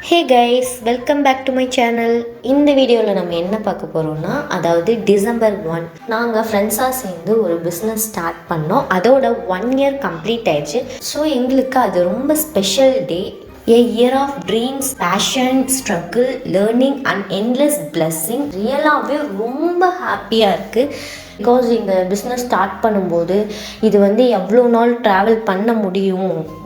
Hey guys, welcome back to my channel. இந்த வீடியோவில் நம்ம என்ன பார்க்க போகிறோம்னா, அதாவது டிசம்பர் 1 நாங்கள் ஃப்ரெண்ட்ஸாக சேர்ந்து ஒரு பிஸ்னஸ் ஸ்டார்ட் பண்ணோம். அதோட 1 இயர் கம்ப்ளீட் ஆயிடுச்சு. ஸோ எங்களுக்கு அது ரொம்ப special day. A year of dreams, passion, struggle, learning and endless blessing. ரியலாகவே ரொம்ப ஹாப்பியாக இருக்குது. பிகாஸ் இந்த பிஸ்னஸ் ஸ்டார்ட் பண்ணும்போது இது எவ்வளோ நாள் ட்ராவல் பண்ண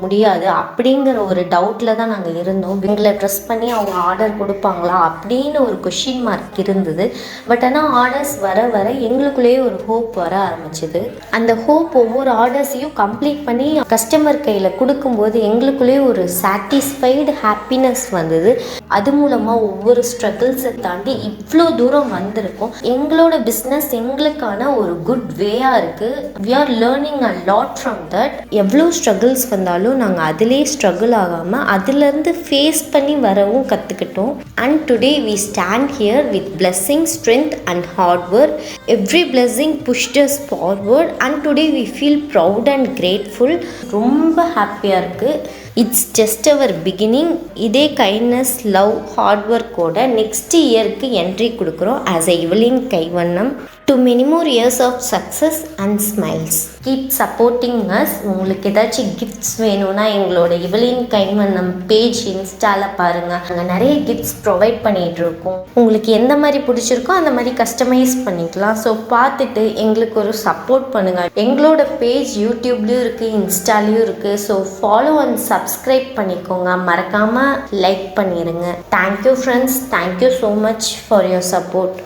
முடியாது அப்படிங்கிற ஒரு டவுட்டில் தான் நாங்கள் இருந்தோம். எங்களை ட்ரெஸ் பண்ணி அவங்க ஆர்டர் கொடுப்பாங்களா அப்படின்னு ஒரு கொஷின் மார்க் இருந்தது. பட் ஆனால் ஆர்டர்ஸ் வர வர எங்களுக்குள்ளேயே ஒரு ஹோப் வர ஆரம்பிச்சிது. அந்த ஹோப் ஒவ்வொரு ஆர்டர்ஸையும் கம்ப்ளீட் பண்ணி கஸ்டமர் கையில் கொடுக்கும்போது எங்களுக்குள்ளேயே ஒரு சாட்டிஸ்ஃபைடு ஹாப்பினஸ் வந்தது. அது மூலமாக ஒவ்வொரு ஸ்ட்ரகிள்ஸை தாண்டி இவ்வளோ தூரம் வந்திருக்கோம். எங்களோட பிஸ்னஸ் எங்களுக்கான ஒரு குட் வேயாக இருக்குது. We are learning a lot from that. எவ்வளோ ஸ்ட்ரகிள்ஸ் வந்தாலும் நாங்கள் அதிலே ஸ்ட்ரகிள் ஆகாமல் அதிலேருந்து ஃபேஸ் பண்ணி வரவும் கற்றுக்கிட்டோம். And today we stand here with blessing, strength and hard work. Every blessing pushed us forward and today we feel proud and grateful. ரொம்ப ஹாப்பியாக இருக்குது. It's just our beginning. இதே கைண்ட்னஸ், லவ், ஹார்ட் ஒர்க்கோட next இயருக்கு entry கொடுக்குறோம் as a இவலின் கைவண்ணம். To many more years of success and smiles. Keep supporting us. உங்களுக்கு ஏதாச்சும் கிஃப்ட்ஸ் வேணும்னா எங்களோட இவலின் கைவண்ணம் பேஜ் இன்ஸ்டாவில் பாருங்கள். நாங்கள் நிறைய கிஃப்ட்ஸ் ப்ரொவைட் பண்ணிகிட்ருக்கோம். உங்களுக்கு எந்த மாதிரி பிடிச்சிருக்கோ அந்த மாதிரி கஸ்டமைஸ் பண்ணிக்கலாம். ஸோ பார்த்துட்டு எங்களுக்கு ஒரு சப்போர்ட் பண்ணுங்கள். எங்களோட பேஜ் யூடியூப்லேயும் இருக்குது, இன்ஸ்டாலேயும் இருக்குது. ஸோ ஃபாலோ அண்ட் சப்ஸ்கிரைப் பண்ணிக்கோங்க. மறக்காமல் லைக் பண்ணிடுங்க. Thank you friends. Thank you so much for your support.